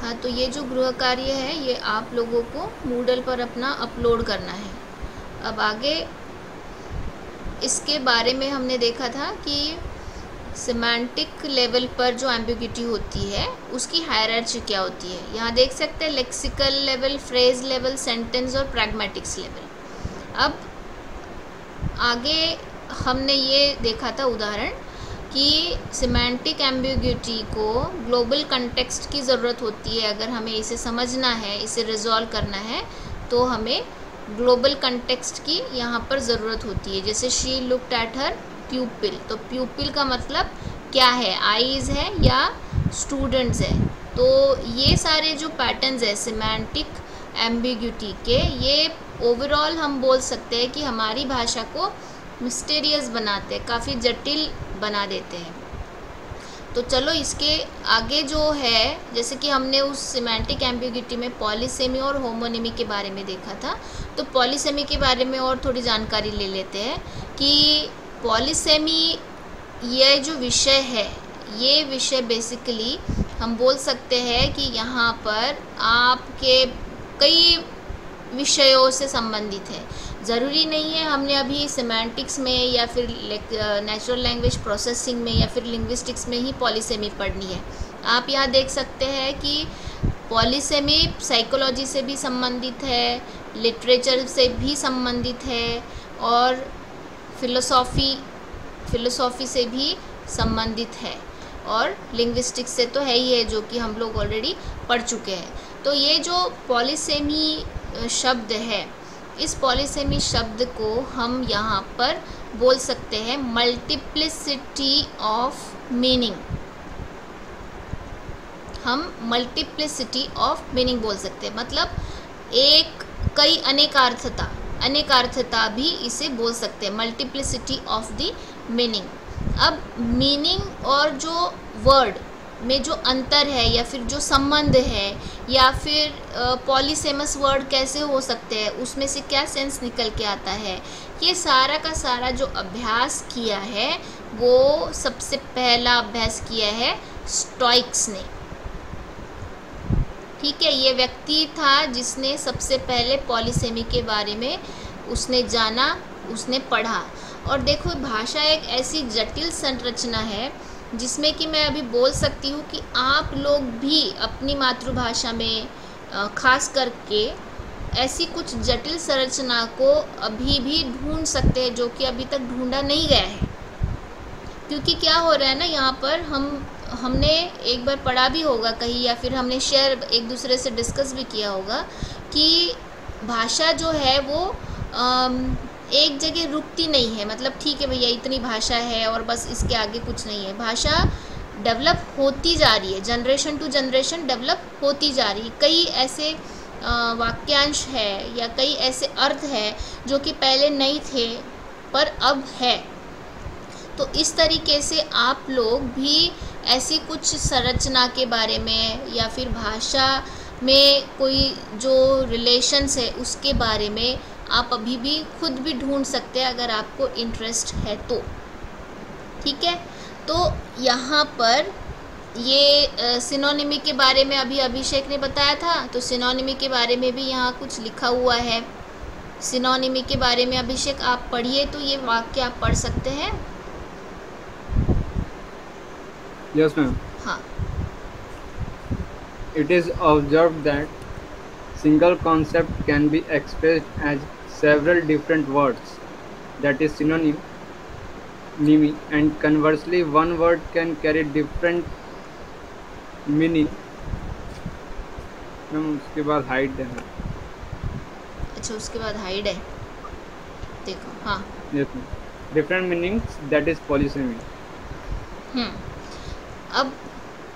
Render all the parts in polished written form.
हाँ, तो ये जो गृह कार्य है ये आप लोगों को मूडल पर अपना अपलोड करना है। अब आगे इसके बारे में हमने देखा था कि सिमेंटिक लेवल पर जो एम्बिग्यूटी होती है उसकी हायरार्ची क्या होती है। यहाँ देख सकते हैं lexical level, phrase level, sentence और प्रैग्मेटिक्स लेवल। अब आगे हमने ये देखा था उदाहरण कि सिमेंटिक एम्बिग्यूटी को ग्लोबल कंटेक्स्ट की ज़रूरत होती है। अगर हमें इसे समझना है, इसे रिजॉल्व करना है, तो हमें ग्लोबल कंटेक्स्ट की यहाँ पर ज़रूरत होती है। जैसे शी लुक्ड एट हर प्यूपिल, तो प्यूपिल का मतलब क्या है, आईज है या स्टूडेंट्स है। तो ये सारे जो पैटर्न्स है सिमेंटिक एम्बिग्यूटी के, ये ओवरऑल हम बोल सकते हैं कि हमारी भाषा को मिस्टीरियस बनाते हैं, काफ़ी जटिल बना देते हैं। तो चलो इसके आगे जो है, जैसे कि हमने उस सिमेंटिक एम्बिग्यूटी में पॉलीसेमी और होमोनिमी के बारे में देखा था, तो पॉलीसेमी के बारे में और थोड़ी जानकारी ले लेते हैं कि पॉलीसेमी ये जो विषय है, ये विषय बेसिकली हम बोल सकते हैं कि यहाँ पर आपके कई विषयों से संबंधित है। ज़रूरी नहीं है हमने अभी सिमेंटिक्स में या फिर नेचुरल लैंग्वेज प्रोसेसिंग में या फिर लिंग्विस्टिक्स में ही पॉलीसेमी पढ़नी है। आप यहाँ देख सकते हैं कि पॉलीसेमी साइकोलॉजी से भी संबंधित है, लिटरेचर से भी संबंधित है और फिलोसॉफी से भी संबंधित है और लिंग्विस्टिक्स से तो है ही है, जो कि हम लोग ऑलरेडी पढ़ चुके हैं। तो ये जो पॉलीसेमी शब्द है, इस पॉलीसेमी शब्द को हम यहाँ पर बोल सकते हैं मल्टीप्लिसिटी ऑफ मीनिंग। हम मल्टीप्लिसिटी ऑफ मीनिंग बोल सकते हैं, मतलब कई अनेकार्थता भी इसे बोल सकते हैं, मल्टीप्लिसिटी ऑफ द मीनिंग। अब मीनिंग और जो वर्ड में जो अंतर है या फिर जो संबंध है या फिर पॉलीसेमस वर्ड कैसे हो सकते हैं, उसमें से क्या सेंस निकल के आता है, ये सारा का सारा जो अभ्यास किया है वो सबसे पहला अभ्यास किया है स्टोइक्स ने। ठीक है, ये व्यक्ति था जिसने सबसे पहले पॉलीसेमी के बारे में उसने जाना, उसने पढ़ा। और देखो, भाषा एक ऐसी जटिल संरचना है जिसमें कि मैं अभी बोल सकती हूँ कि आप लोग भी अपनी मातृभाषा में खास करके ऐसी कुछ जटिल संरचना को अभी भी ढूंढ सकते हैं जो कि अभी तक ढूंढा नहीं गया है। क्योंकि क्या हो रहा है ना, यहाँ पर हमने एक बार पढ़ा भी होगा कहीं या फिर हमने शेयर एक दूसरे से डिस्कस भी किया होगा कि भाषा जो है वो एक जगह रुकती नहीं है। मतलब ठीक है भैया, इतनी भाषा है और बस इसके आगे कुछ नहीं है। भाषा डेवलप होती जा रही है, जनरेशन टू जनरेशन डेवलप होती जा रही है। कई ऐसे वाक्यांश है या कई ऐसे अर्थ है जो कि पहले नहीं थे पर अब है। तो इस तरीके से आप लोग भी ऐसी कुछ संरचना के बारे में या फिर भाषा में कोई जो रिलेशंस है उसके बारे में आप अभी भी खुद भी ढूंढ सकते हैं अगर आपको इंटरेस्ट है तो। ठीक है, तो यहाँ पर ये सिनोनिमी के बारे में अभी अभिषेक ने बताया था, तो सिनोनिमी के बारे में भी यहाँ कुछ लिखा हुआ है। सिनोनिमी के बारे में अभिषेक आप पढ़िए, तो ये वाक्य आप पढ़ सकते हैं। Yes, ma'am. हाँ, It is observed that single concept can be expressed as several different words, that is synonym, and conversely one word can carry different meaning. Ma'am उसके बाद हाइड है। अच्छा, उसके बाद हाइड है, देखो। हाँ, Yes, ma'am. Different meanings, that is polysemy. अब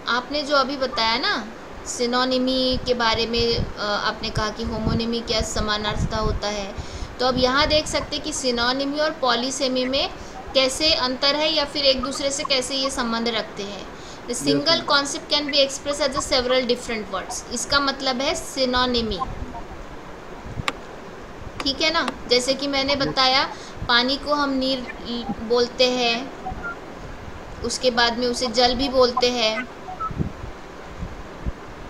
आपने जो अभी बताया ना सिनोनिमी के बारे में, आपने कहा कि होमोनिमी क्या समानार्थता होता है। तो अब यहाँ देख सकते कि सिनोनिमी और पॉलीसेमी में कैसे अंतर है या फिर एक दूसरे से कैसे ये संबंध रखते हैं। The single concept can be express as a several different words, इसका मतलब है सिनोनिमी। ठीक है ना, जैसे कि मैंने बताया पानी को हम नीर बोलते हैं, उसके बाद में उसे जल भी बोलते हैं।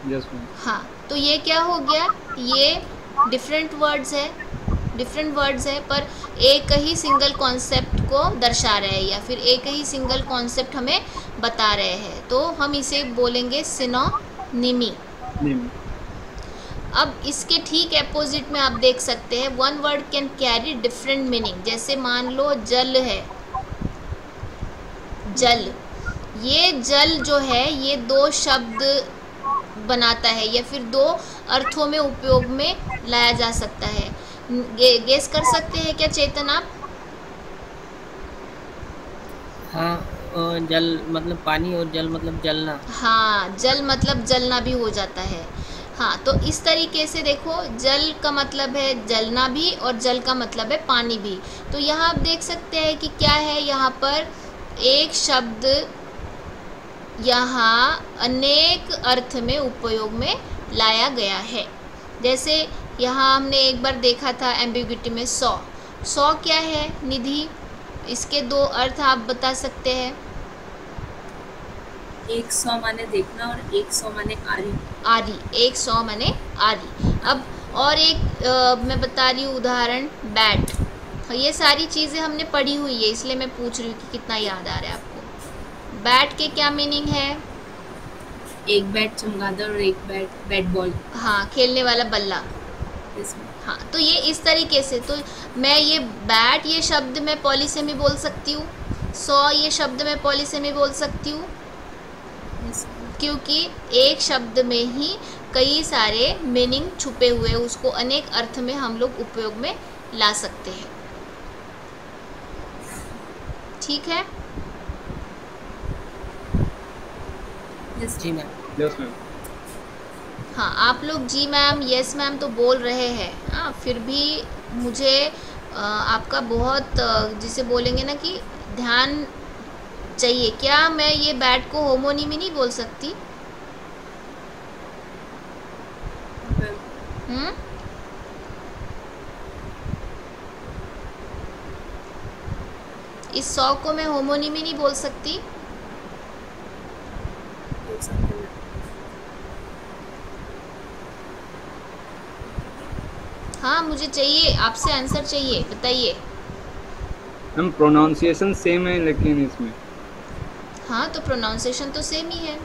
Yes ma'am. हाँ, तो ये क्या हो गया, ये डिफरेंट वर्ड्स है पर एक ही सिंगल कॉन्सेप्ट को दर्शा रहे हैं या फिर एक ही सिंगल कॉन्सेप्ट हमें बता रहे हैं, तो हम इसे बोलेंगे सिनोनिमी। निम। अब इसके ठीक अपोजिट में आप देख सकते हैं one word can carry different meaning. जैसे मान लो जल है, जल, ये जल जो है ये दो शब्द बनाता है या फिर दो अर्थों में उपयोग में लाया जा सकता है। गेस कर सकते हैं क्या चेतन आप? हाँ, जल मतलब पानी और जल मतलब जलना। हाँ, जल मतलब जलना भी हो जाता है। हाँ, तो इस तरीके से देखो, जल का मतलब है जलना भी और जल का मतलब है पानी भी। तो यहाँ आप देख सकते हैं कि क्या है, यहाँ पर एक शब्द यहाँ अनेक अर्थ में उपयोग में लाया गया है। जैसे यहाँ हमने एक बार देखा था एम्बिग्विटी में सौ। सौ क्या है निधि? इसके दो अर्थ आप बता सकते हैं। 100 माने देखना और 100 माने आरी। आरी, 100 माने आरी। अब और एक मैं बता रही हूँ उदाहरण, बैट। ये सारी चीज़ें हमने पढ़ी हुई है, इसलिए मैं पूछ रही हूँ कि कितना याद आ रहा है आपको। बैट के क्या मीनिंग है? एक बैट चमगादड़ और एक बैट बॉल। हाँ, खेलने वाला बल्ला। इसमें हाँ, तो ये इस तरीके से, तो मैं ये बैट ये शब्द मैं पॉलीसेमी बोल सकती हूँ, 100 ये शब्द मैं पॉलीसेमी बोल सकती हूँ, क्योंकि एक शब्द में ही कई सारे मीनिंग छुपे हुए, उसको अनेक अर्थ में हम लोग उपयोग में ला सकते हैं। ठीक है? जी मैम। Yes ma'am. हाँ, आप लोग जी मैम, यस मैम तो बोल रहे हैं। हाँ, फिर भी मुझे आपका बहुत जिसे बोलेंगे ना कि ध्यान चाहिए। क्या मैं ये बैट को होमोनिमी नहीं बोल सकती? इस 100 को मैं होमोनिमी नहीं बोल सकती? हाँ, मुझे चाहिए, आपसे आंसर चाहिए, बताइए। मैम प्रोनाउंसिएशन सेम है लेकिन इसमें। हाँ, तो प्रोनाउंसिएशन तो सेम ही है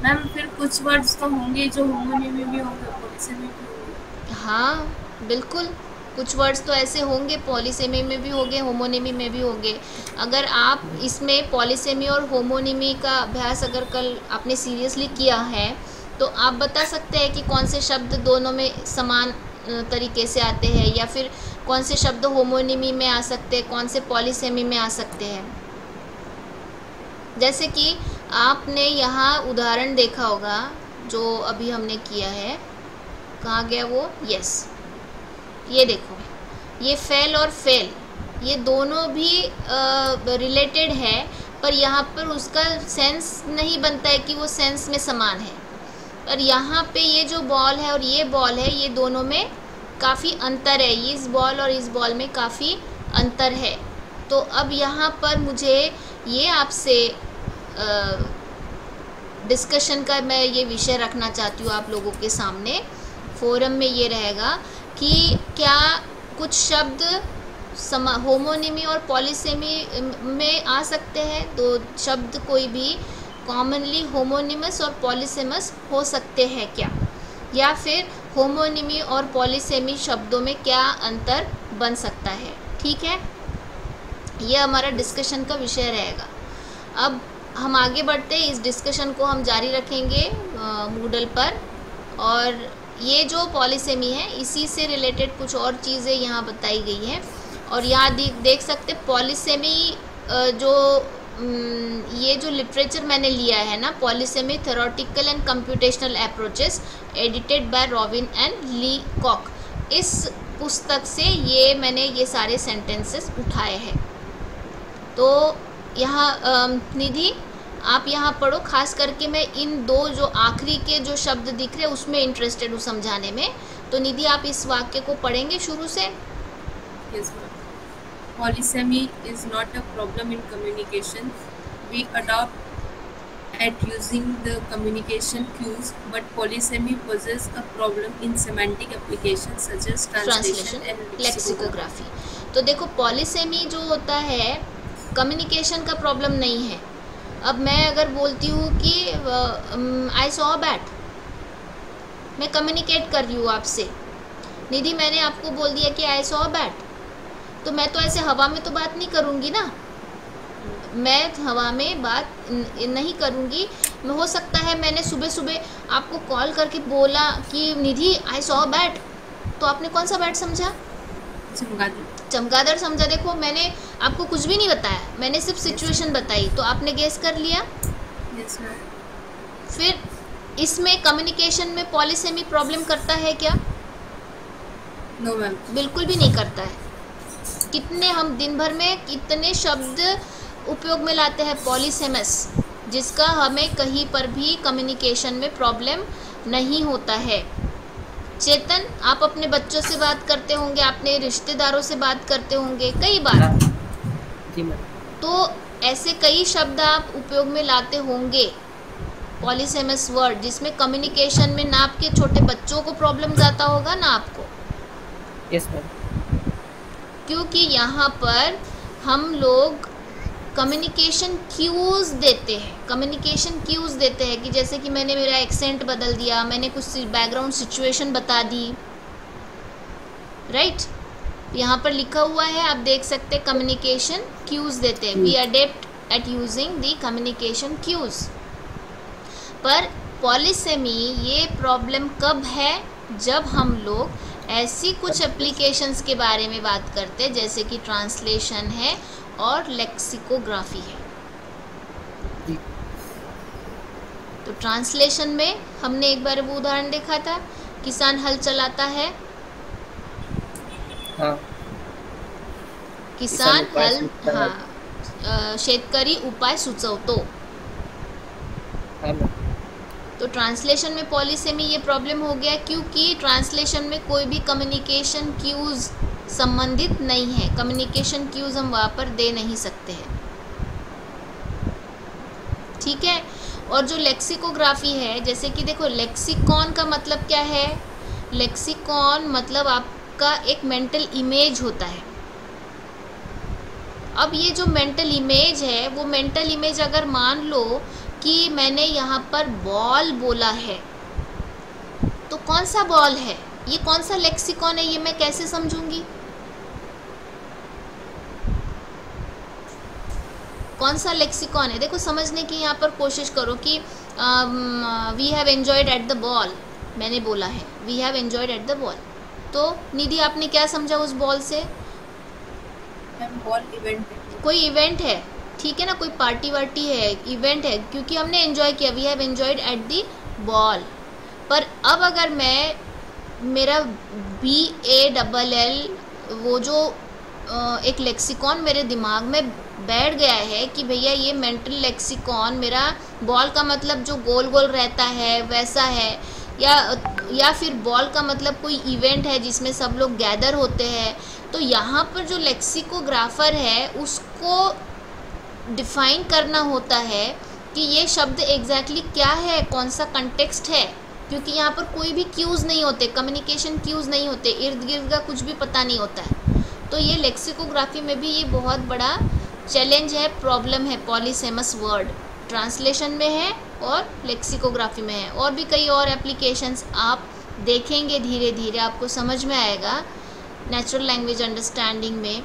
मैम। फिर कुछ वर्ड्स तो होंगे जो होमोनिमी भी होंगे, पॉलीसेमी भी होंगे। हाँ, बिल्कुल, कुछ वर्ड्स तो ऐसे होंगे पॉलीसेमी में भी होंगे, होमोनिमी में भी होंगे। अगर आप इसमें पॉलीसेमी और होमोनिमी का अभ्यास अगर कल आपने सीरियसली किया है, तो आप बता सकते हैं कि कौन से शब्द दोनों में समान तरीके से आते हैं, या फिर कौन से शब्द होमोनिमी में आ सकते हैं, कौन से पॉलीसेमी में आ सकते हैं। जैसे कि आपने यहाँ उदाहरण देखा होगा जो अभी हमने किया है, कहाँ गया वो, यस, ये देखो, ये फेल और फेल, ये दोनों भी रिलेटेड है, पर यहाँ पर उसका सेंस नहीं बनता है कि वो सेंस में समान है। और यहाँ पे ये जो बॉल है और ये बॉल है, ये दोनों में काफ़ी अंतर है, इस बॉल और इस बॉल में काफ़ी अंतर है। तो अब यहाँ पर मुझे ये आपसे डिस्कशन का मैं ये विषय रखना चाहती हूँ आप लोगों के सामने। फोरम में ये रहेगा कि क्या कुछ शब्द होमोनिमी और पॉलीसेमी में आ सकते हैं। तो शब्द कोई भी कॉमनली होमोनिमस और पॉलीसेमस हो सकते हैं क्या, या फिर होमोनिमी और पॉलीसेमी शब्दों में क्या अंतर बन सकता है। ठीक है, यह हमारा डिस्कशन का विषय रहेगा। अब हम आगे बढ़ते हैं, इस डिस्कशन को हम जारी रखेंगे मूडल पर। और ये जो पॉलीसेमी है इसी से रिलेटेड कुछ और चीज़ें यहाँ बताई गई हैं। और यहाँ देख सकते पॉलीसेमी जो ये जो लिटरेचर मैंने लिया है ना, polysemy theoretical and computational approaches, edited by Robin and Leacock, इस पुस्तक से ये मैंने ये सारे सेंटेंसेस उठाए हैं। तो यहाँ निधि आप यहाँ पढ़ो, खास करके मैं इन दो जो आखिरी के जो शब्द दिख रहे हैं उसमें इंटरेस्टेड हूँ समझाने में। तो निधि आप इस वाक्य को पढ़ेंगे शुरू से। Yes, ma'am. Polysemy is not a problem in communication. We adopt at using the communication cues, but polysemy poses a problem in semantic applications such as translation and lexicography. Lexicography. तो देखो पॉलीसेमी जो होता है communication का problem नहीं है। अब मैं अगर बोलती हूँ कि आई सॉ बैट, मैं कम्युनिकेट कर रही हूँ आपसे। निधि मैंने आपको बोल दिया कि आई सॉ बैट, तो मैं तो ऐसे हवा में तो बात नहीं करूँगी ना, मैं हवा में बात नहीं करूँगी। हो सकता है मैंने सुबह सुबह आपको कॉल करके बोला कि निधि आई सॉ बैट, तो आपने कौन सा बैट समझा? चमगादड़ समझा। देखो मैंने आपको कुछ भी नहीं बताया, मैंने सिर्फ सिचुएशन बताई, तो आपने गेस कर लिया। Yes ma'am. फिर इसमें कम्युनिकेशन में पॉलीसेमी प्रॉब्लम करता है क्या? No ma'am. बिल्कुल भी नहीं करता है। कितने हम दिन भर में कितने शब्द उपयोग में लाते हैं पॉलीसेमस, जिसका हमें कहीं पर भी कम्युनिकेशन में प्रॉब्लम नहीं होता है। चेतन, आप अपने बच्चों से बात करते होंगे, अपने रिश्तेदारों से बात करते होंगे कई बार, जी मैम। तो ऐसे कई शब्द आप उपयोग में लाते होंगे पॉलीसेमस वर्ड, जिसमें कम्युनिकेशन में ना आपके छोटे बच्चों को प्रॉब्लम जाता होगा ना आपको। Yes ma'am. क्योंकि यहाँ पर हम लोग कम्युनिकेशन क्यूज़ देते हैं, कम्युनिकेशन क्यूज़ देते हैं कि जैसे कि मैंने मेरा एक्सेंट बदल दिया, मैंने कुछ बैकग्राउंड सिचुएशन बता दी, राइट। यहाँ पर लिखा हुआ है, आप देख सकते हैं कम्युनिकेशन क्यूज़ देते हैं। We adept at using the communication cues. पर पॉलीसेमी ये प्रॉब्लम कब है? जब हम लोग ऐसी कुछ एप्लीकेशंस के बारे में बात करते हैं जैसे कि ट्रांसलेशन है और लेक्सिकोग्राफी है। तो ट्रांसलेशन में हमने एक बार वो उदाहरण देखा था, किसान हल चलाता है, हाँ। किसान उपाय हल, सुचवतो. हाँ, शेतकरी उपाय सुचवतो। हाँ मैम। तो ट्रांसलेशन में पॉलीसेमी ये प्रॉब्लम हो गया क्योंकि ट्रांसलेशन में कोई भी कम्युनिकेशन क्यूज़ संबंधित नहीं है, कम्युनिकेशन क्यूज़ हम वहाँ पर दे नहीं सकते हैं, ठीक है। और जो लेक्सिकोग्राफी है, जैसे कि देखो लेक्सिकॉन का मतलब क्या है? लेक्सिकॉन मतलब आपका एक मेंटल इमेज होता है। अब ये जो मेंटल इमेज है, वो मेंटल इमेज अगर मान लो कि मैंने यहाँ पर बॉल बोला है, तो कौन सा बॉल है, ये कौन सा लेक्सिकॉन है, ये मैं कैसे समझूंगी? कौन सा लेक्सिकॉन है? देखो समझने की यहाँ पर कोशिश करो कि we have enjoyed at the ball, मैंने बोला है we have enjoyed at the ball, तो निधि आपने क्या समझा उस बॉल से? बॉल इवेंट है, कोई इवेंट है, ठीक है ना, कोई पार्टी वार्टी है, इवेंट है, क्योंकि हमने एंजॉय किया, we have enjoyed at the ball. पर अब अगर मैं मेरा BALL वो जो एक लेक्सिकॉन मेरे दिमाग में बैठ गया है कि भैया ये मेंटल लेक्सिकॉन मेरा बॉल का मतलब जो गोल गोल रहता है वैसा है, या फिर बॉल का मतलब कोई इवेंट है जिसमें सब लोग गैदर होते हैं, तो यहाँ पर जो लेक्सिकोग्राफर है उसको डिफ़ाइन करना होता है कि ये शब्द एग्जैक्टली क्या है, कौन सा कंटेक्स्ट है, क्योंकि यहाँ पर कोई भी क्यूज़ नहीं होते, कम्युनिकेशन क्यूज़ नहीं होते, इर्द गिर्द का कुछ भी पता नहीं होता है। तो ये लेक्सिकोग्राफी में भी ये बहुत बड़ा चैलेंज है, प्रॉब्लम है। पॉलीसेमस वर्ड ट्रांसलेशन में है और लेक्सिकोग्राफी में है, और भी कई और एप्लीकेशंस आप देखेंगे, धीरे धीरे आपको समझ में आएगा नेचुरल लैंग्वेज अंडरस्टैंडिंग में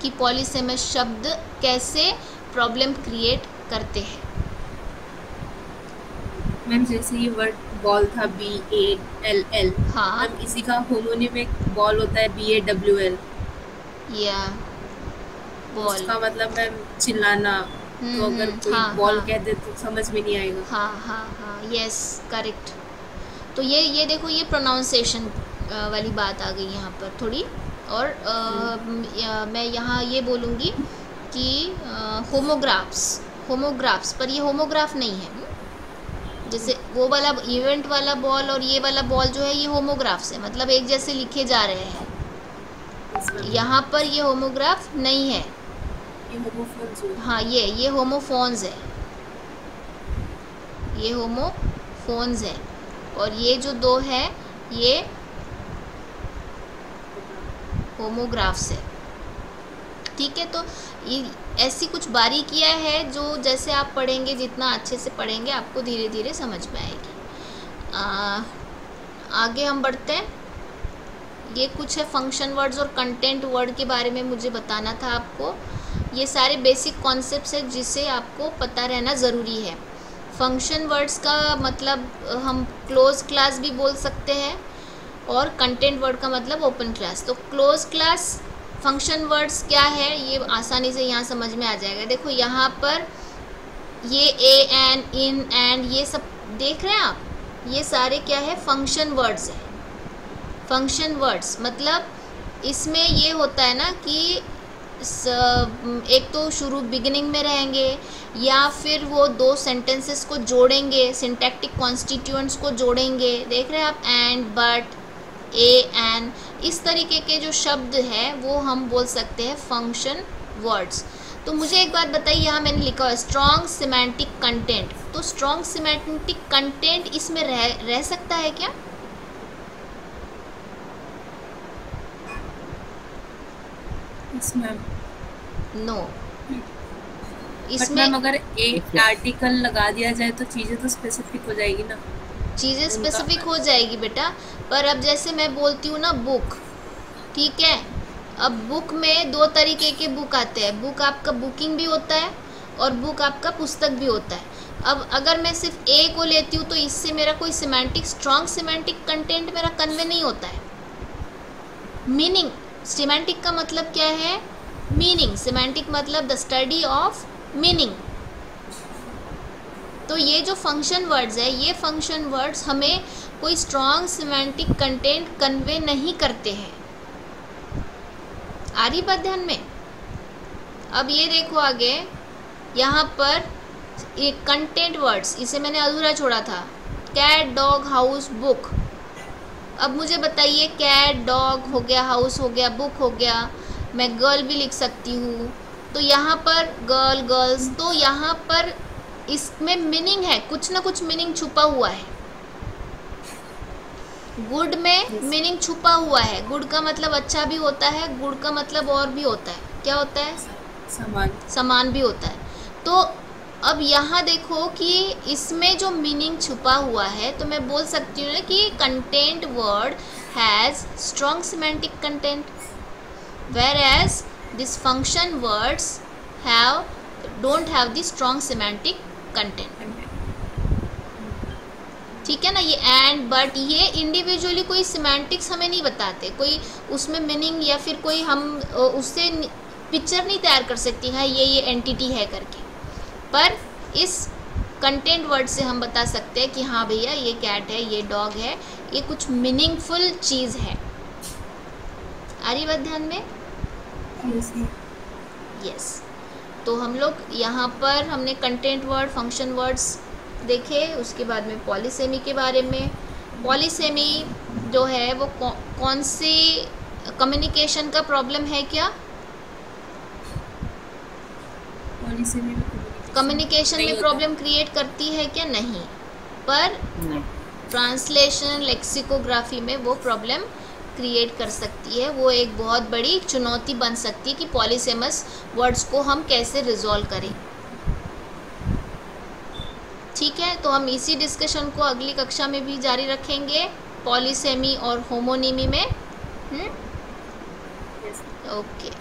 कि पॉलीसेमस शब्द कैसे प्रॉब्लम क्रिएट करते हैं। मैम जैसे ये वर्ड बॉल था BALL, हाँ, मैम इसी का होमोनिम एक बॉल होता है BAWL, या बॉल, उसका मतलब मैम चिल्लाना, तो अगर कोई हाँ, बॉल हाँ, कह दे तो समझ में नहीं आएगा। हाँ हाँ हाँ, यस करेक्ट। तो ये देखो ये प्रोनाउंसिएशन वाली बात आ गई यहाँ पर थोड़ी, और मैं यहाँ ये बोलूँगी कि होमोग्राफ्स, पर ये होमोग्राफ नहीं है। जैसे वो वाला इवेंट वाला बॉल और ये वाला बॉल जो है ये होमोग्राफ्स है, मतलब एक जैसे लिखे जा रहे हैं। यहाँ पर ये होमोग्राफ नहीं है, ये होमोफोन्स हुए। हाँ ये होमोफोन्स है। ये होमोफोन्स है, और ये जो दो है ये होमोग्राफ्स है। ठीक है, तो ये ऐसी कुछ बारीकियाँ है जो जैसे आप पढ़ेंगे, जितना अच्छे से पढ़ेंगे आपको धीरे धीरे समझ में आएगी। आगे हम बढ़ते हैं। ये कुछ है फंक्शन वर्ड्स और कंटेंट वर्ड के बारे में मुझे बताना था आपको। ये सारे बेसिक कॉन्सेप्ट्स है जिसे आपको पता रहना ज़रूरी है। फंक्शन वर्ड्स का मतलब हम क्लोज क्लास भी बोल सकते हैं, और कंटेंट वर्ड का मतलब ओपन क्लास। तो क्लोज क्लास फंक्शन वर्ड्स क्या है ये आसानी से यहाँ समझ में आ जाएगा। देखो यहाँ पर ये ए एन इन एंड ये सब देख रहे हैं आप, ये सारे क्या है फंक्शन वर्ड्स है। फंक्शन वर्ड्स मतलब इसमें ये होता है ना कि एक तो शुरू बिगिनिंग में रहेंगे, या फिर वो दो सेंटेंसेस को जोड़ेंगे, सिंटैक्टिक कॉन्स्टिट्यूएंट्स को जोड़ेंगे। देख रहे हैं आप, एंड, बट, ए, एन, इस तरीके के जो शब्द हैं वो हम बोल सकते हैं फंक्शन वर्ड्स। तो मुझे एक बात बताइए, यहाँ मैंने लिखा है स्ट्रॉन्ग सिमेंटिक कंटेंट। तो स्ट्रॉन्ग सिमेंटिक कंटेंट इसमें रह सकता है क्या? नो, इसमें अगर एक आर्टिकल लगा दिया जाए तो चीज़ें तो स्पेसिफिक हो जाएगी ना। चीज़ें स्पेसिफिक हो जाएगी बेटा, पर अब जैसे मैं बोलती हूँ ना बुक, ठीक है, अब बुक में दो तरीके के बुक आते हैं। बुक आपका बुकिंग भी होता है और बुक आपका पुस्तक भी होता है। अब अगर मैं सिर्फ ए को लेती हूँ तो इससे मेरा कोई सिमेंटिक स्ट्रॉन्ग सिमेंटिक कंटेंट मेरा कन्वे नहीं होता है। मीनिंग, सिमेंटिक का मतलब क्या है? मीनिंग। सिमेंटिक मतलब द स्टडी ऑफ मीनिंग। तो ये जो फंक्शन वर्ड्स है, ये फंक्शन वर्ड्स हमें कोई स्ट्रॉन्ग सिमेंटिक कंटेंट कन्वे नहीं करते हैं। आ रही बात ध्यान में? अब ये देखो आगे, यहाँ पर ये कंटेंट वर्ड्स, इसे मैंने अधूरा छोड़ा था। Cat, dog, house, book. अब मुझे बताइए, कैट, डॉग हो गया, हाउस हो गया, बुक हो गया, मैं गर्ल भी लिख सकती हूँ। तो यहाँ पर गर्ल, गर्ल्स, तो यहाँ पर इसमें मीनिंग है, कुछ ना कुछ मीनिंग छुपा हुआ है। गुड में मीनिंग छुपा हुआ है। गुड का मतलब अच्छा भी होता है, गुड का मतलब और भी होता है, क्या होता है? समान। समान भी होता है। तो अब यहाँ देखो कि इसमें जो मीनिंग छुपा हुआ है, तो मैं बोल सकती हूँ ना कि content word has strong semantic content, whereas this function words don't have the strong semantic content. ठीक है ना? ये एंड, बट, ये इंडिविजुअली कोई सिमेंटिक्स हमें नहीं बताते, कोई उसमें मीनिंग या फिर कोई हम उससे पिक्चर नहीं तैयार कर सकती है ये एंटिटी है करके। पर इस कंटेंट वर्ड से हम बता सकते हैं कि हाँ भैया ये कैट है, ये डॉग है, ये कुछ मीनिंगफुल चीज़ है। आ रही बात ध्यान में? यस। तो हम लोग यहाँ पर हमने कंटेंट वर्ड, फंक्शन वर्ड्स देखे। उसके बाद में पॉलीसेमी के बारे में। पॉलीसेमी जो है वो कौन सी कम्युनिकेशन का प्रॉब्लम है क्या? पॉलीसेमी कम्युनिकेशन में प्रॉब्लम क्रिएट करती है क्या? नहीं, पर ट्रांसलेशन, लेक्सिकोग्राफी में वो प्रॉब्लम क्रिएट कर सकती है। वो एक बहुत बड़ी चुनौती बन सकती है कि पॉलीसेमस वर्ड्स को हम कैसे रिजॉल्व करें। ठीक है, तो हम इसी डिस्कशन को अगली कक्षा में भी जारी रखेंगे, पॉलीसेमी और होमोनिमी में। ओके।